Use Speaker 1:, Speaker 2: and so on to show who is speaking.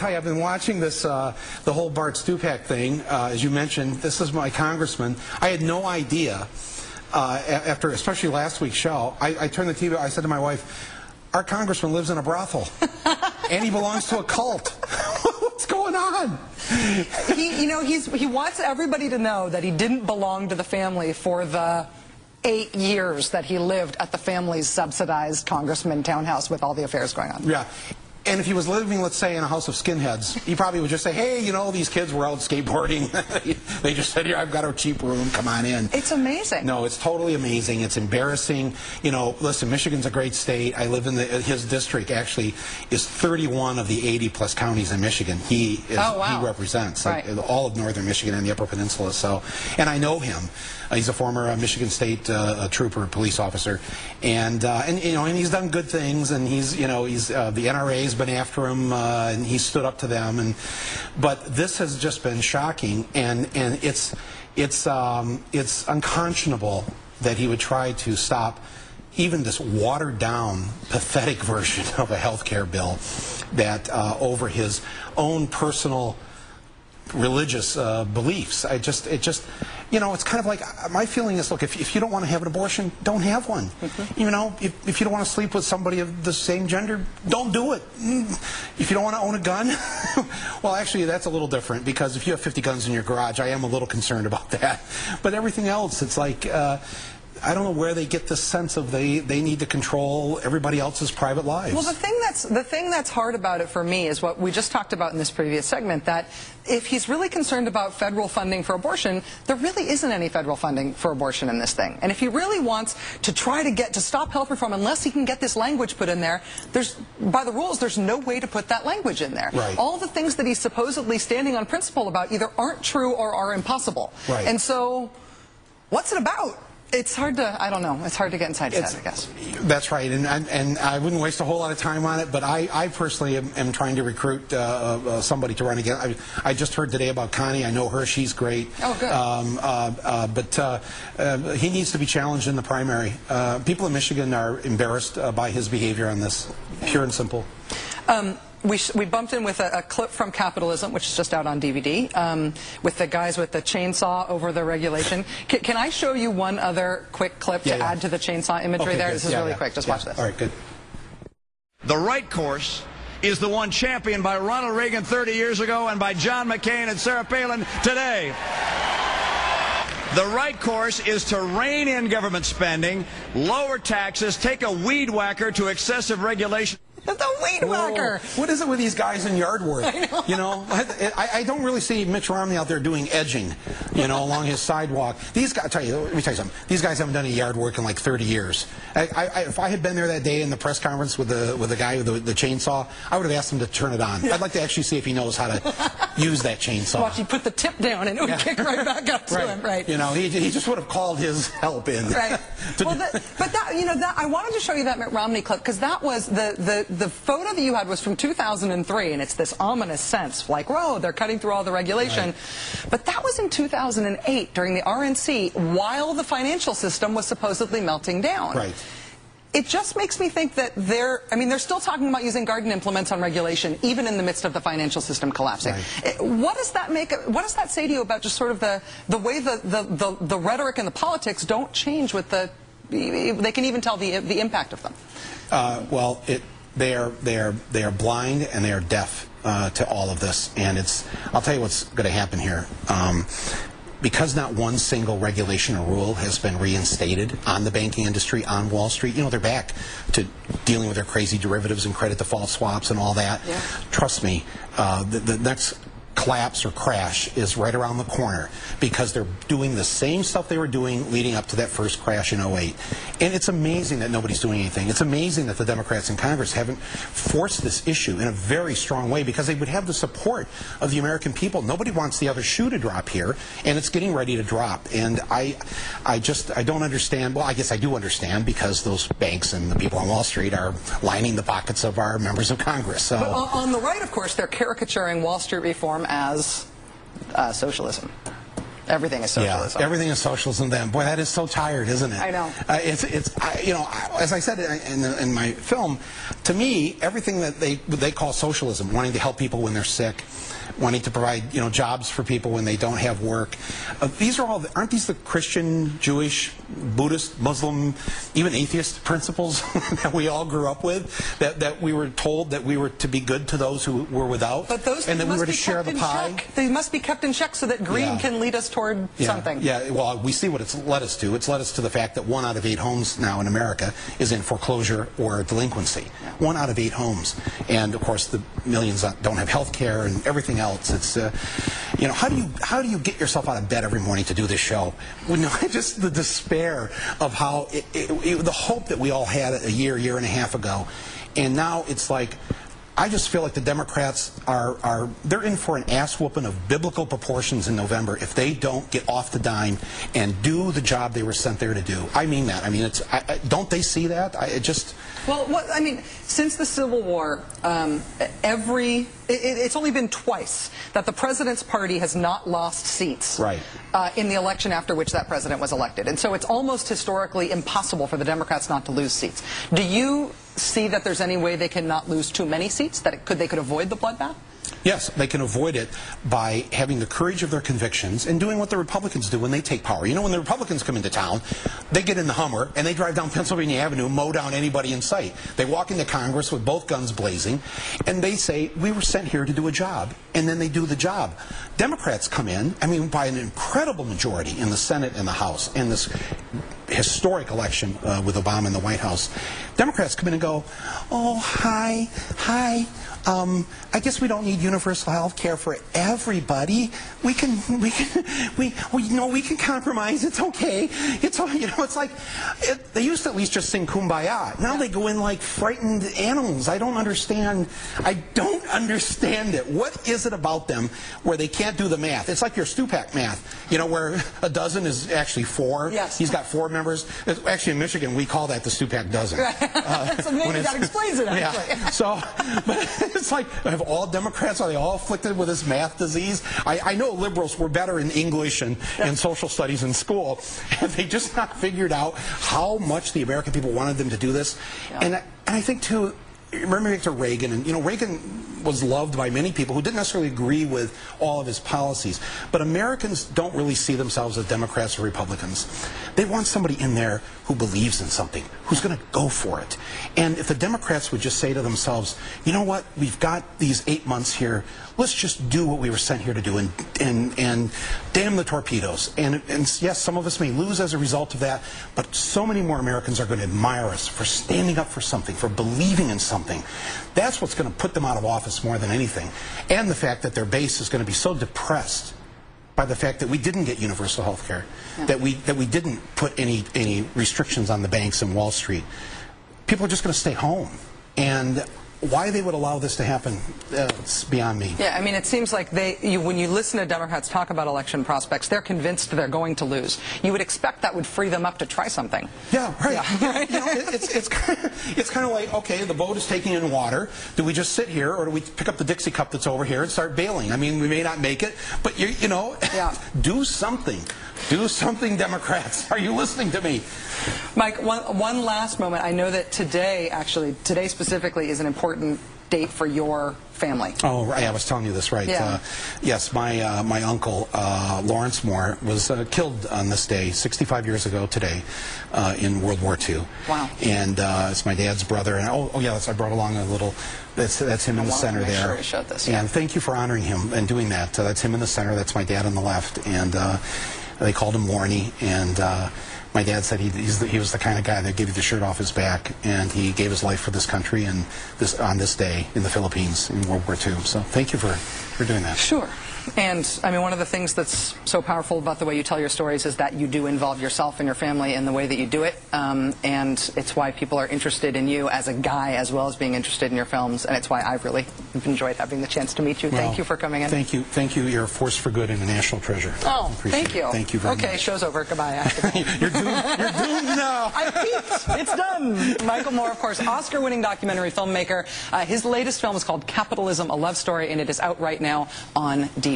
Speaker 1: tell you, I've been watching this, the whole Bart Stupak thing. As you mentioned, this is my congressman. I had no idea, after especially last week's show, I turned the TV, I said to my wife, our congressman lives in a brothel, and he belongs to a cult. What's going on?
Speaker 2: He wants everybody to know that he didn't belong to the family for the 8 years that he lived at the family's subsidized congressman townhouse with all the affairs going on.
Speaker 1: Yeah. And if he was living, let's say, in a house of skinheads, he probably would just say, hey, you know, these kids were out skateboarding. They just said, here, I've got a cheap room, come on in.
Speaker 2: It's amazing.
Speaker 1: No, it's totally amazing. It's embarrassing. You know, listen, Michigan's a great state. I live in his district, actually, is 31 of the 80-plus counties in Michigan. He represents all of northern Michigan and the Upper Peninsula. So, and I know him. He's a former Michigan State trooper, police officer, and he's done good things, and he's the NRA's been after him, and he stood up to them, but this has just been shocking, and it's unconscionable that he would try to stop even this watered-down, pathetic version of a health care bill that over his own personal religious beliefs. It's kind of like, my feeling is, look, if you don't want to have an abortion, don't have one. If you don't want to sleep with somebody of the same gender, don't do it. If you don't want to own a gun, well, actually, that's a little different, because if you have 50 guns in your garage, I am a little concerned about that. But everything else, it's like, I don't know where they get this sense of they need to control everybody else's private lives.
Speaker 2: Well, the thing that's hard about it for me is what we just talked about in this previous segment, that if he's really concerned about federal funding for abortion, there really isn't any federal funding for abortion in this thing. And if he really wants to try to stop health reform, unless he can get this language put in there, by the rules, there's no way to put that language in there.
Speaker 1: Right.
Speaker 2: All the things that he's supposedly standing on principle about either aren't true or are impossible.
Speaker 1: Right.
Speaker 2: And so, what's it about? It's hard to, I don't know, it's hard to get inside his head, I guess.
Speaker 1: That's right, and I wouldn't waste a whole lot of time on it, but I personally am trying to recruit somebody to run again. I just heard today about Connie. I know her, she's great.
Speaker 2: Oh, good.
Speaker 1: But he needs to be challenged in the primary. People in Michigan are embarrassed by his behavior on this, pure and simple.
Speaker 2: We bumped in with a clip from Capitalism, which is just out on DVD, with the guys with the chainsaw over the regulation. Can I show you one other quick clip to add to the chainsaw imagery there? Good. This is really quick. Just watch this.
Speaker 1: All right, good.
Speaker 3: The right course is the one championed by Ronald Reagan 30 years ago and by John McCain and Sarah Palin today. The right course is to rein in government spending, lower taxes, take a weed whacker to excessive regulation.
Speaker 2: The weed whacker.
Speaker 1: What is it with these guys in yard work? I don't really see Mitch Romney out there doing edging, along his sidewalk. These guys, let me tell you something. These guys haven't done any yard work in like 30 years. If I had been there that day in the press conference with the guy with the chainsaw, I would have asked him to turn it on. I'd like to actually see if he knows how to use that chainsaw.
Speaker 2: Watch, he put the tip down and it would kick right back up to him. Right.
Speaker 1: He just would have called his help in.
Speaker 2: Right. I wanted to show you that Mitt Romney clip, because that was the photo that you had was from 2003, and it's this ominous sense, like, whoa, they're cutting through all the regulation. Right. But that was in 2008 during the RNC, while the financial system was supposedly melting down. Right. It just makes me think that they're still talking about using garden implements on regulation, even in the midst of the financial system collapsing. Right. What does that say to you about just sort of the way the rhetoric and the politics don't change with they can even tell the impact of them? They
Speaker 1: are blind and they are deaf to all of this, and I'll tell you what's going to happen here. Because not one single regulation or rule has been reinstated on the banking industry, on Wall Street, they're back to dealing with their crazy derivatives and credit default swaps and all that. Yeah. Trust me, the next collapse or crash is right around the corner, because they're doing the same stuff they were doing leading up to that first crash in 2008. And it's amazing that nobody's doing anything. It's amazing that the Democrats in Congress haven't forced this issue in a very strong way, because they would have the support of the American people. Nobody wants the other shoe to drop here, and it's getting ready to drop. And I don't understand. Well, I guess I do understand, because those banks and the people on Wall Street are lining the pockets of our members of Congress. So.
Speaker 2: But on the right, of course, they're caricaturing Wall Street reform as socialism. Everything is socialism.
Speaker 1: Yeah, everything is socialism then. Boy, that is so tired, isn't it?
Speaker 2: I know.
Speaker 1: You know, as I said in my film, to me, everything that they call socialism, wanting to help people when they're sick, wanting to provide, you know, jobs for people when they don't have work. These are all, aren't these the Christian, Jewish, Buddhist, Muslim, even atheist principles that we all grew up with? That we were told that we were to be good to those who were without,
Speaker 2: but those
Speaker 1: and that we were to share the pie.
Speaker 2: They must be kept in check so that greed can lead us toward something.
Speaker 1: Yeah, well, we see what it's led us to. It's led us to the fact that 1 out of 8 homes now in America is in foreclosure or delinquency. 1 out of 8 homes. And, of course, the millions that don't have health care and everything else. It's, you know, how do you get yourself out of bed every morning to do this show? Well, no, just the despair of how, the hope that we all had a year and a half ago. And now it's like, I just feel like the Democrats they're in for an ass whooping of biblical proportions in November if they don't get off the dime and do the job they were sent there to do. I mean that. I mean, don't they see that?
Speaker 2: Well, I mean, since the Civil War, it's only been twice that the president's party has not lost seats in the election after which that president was elected. And so it's almost historically impossible for the Democrats not to lose seats. Do you see that there's any way they can not lose too many seats, that they could avoid the bloodbath?
Speaker 1: Yes, they can avoid it by having the courage of their convictions and doing what the Republicans do when they take power. You know, when the Republicans come into town, they get in the Hummer and they drive down Pennsylvania Avenue, mow down anybody in sight. They walk into Congress with both guns blazing, and they say, we were sent here to do a job, and then they do the job. Democrats come in, I mean, by an incredible majority in the Senate and the House, in this historic election with Obama in the White House. Democrats come in and go, oh, hi, I guess we don't need universal health care for everybody. We can compromise. It's okay. It's all, you know, it's like, they used to at least just sing Kumbaya. Now they go in like frightened animals. I don't understand it. What is it about them where they can't do the math? It's like your Stupak math, you know, where a dozen is actually 4.
Speaker 2: Yes.
Speaker 1: He's got 4 members. Actually, in Michigan, we call that the Stupak dozen.
Speaker 2: So maybe that explains it, actually.
Speaker 1: Yeah. So, but it's like, have all Democrats, are they all afflicted with this math disease? I know liberals were better in English and social studies in school, and they just not figured out how much the American people wanted them to do this. And I think, too, remember Victor Reagan, and you know, Reagan was loved by many people who didn't necessarily agree with all of his policies. But Americans don't really see themselves as Democrats or Republicans. They want somebody in there who believes in something, who's going to go for it. And if the Democrats would just say to themselves, you know what, we've got these 8 months here, let's just do what we were sent here to do, and damn the torpedoes. And yes, some of us may lose as a result of that, but so many more Americans are going to admire us for standing up for something, for believing in something. That's what's going to put them out of office more than anything. And the fact that their base is going to be so depressed by the fact that we didn't get universal health care, that we didn't put any restrictions on the banks and Wall Street. People are just going to stay home. And why they would allow this to happen, it's beyond me.
Speaker 2: Yeah, I mean, it seems like when you listen to Democrats talk about election prospects, they're convinced they're going to lose. You would expect that would free them up to try something.
Speaker 1: Yeah, right. Yeah. You know, it's kind of like, okay, the boat is taking in water. Do we just sit here, or do we pick up the Dixie cup that's over here and start bailing? I mean, we may not make it, but you know, do something. Do something, Democrats. Are you listening to me?
Speaker 2: Mike, one last moment. I know that today specifically, is an important date for your family.
Speaker 1: Oh, right. I was telling you this, right.
Speaker 2: Yeah.
Speaker 1: Yes, my uncle, Lawrence Moore, was killed on this day 65 years ago today in World War II.
Speaker 2: Wow.
Speaker 1: And it's my dad's brother. And oh yeah, I brought along a little, that's him in the center there.
Speaker 2: Sure we showed this,
Speaker 1: and thank you for honoring him and doing that. That's him in the center. That's my dad on the left. And they called him Lorney. And my dad said he was the kind of guy that gave you the shirt off his back, and he gave his life for this country and on this day in the Philippines in World War II. So thank you for doing that.
Speaker 2: Sure. And, I mean, one of the things that's so powerful about the way you tell your stories is that you do involve yourself and your family in the way that you do it. And it's why people are interested in you as a guy as well as being interested in your films. And it's why I've really enjoyed having the chance to meet you. Well, thank you for coming in.
Speaker 1: Thank you. Thank you. You're a force for good and a national treasure.
Speaker 2: Oh, thank you.
Speaker 1: Thank you very much.
Speaker 2: Okay, show's over. Goodbye.
Speaker 1: You're doomed now.
Speaker 2: I peaked. It's done. Michael Moore, of course, Oscar-winning documentary filmmaker. His latest film is called Capitalism A Love Story, and it is out right now on DVD.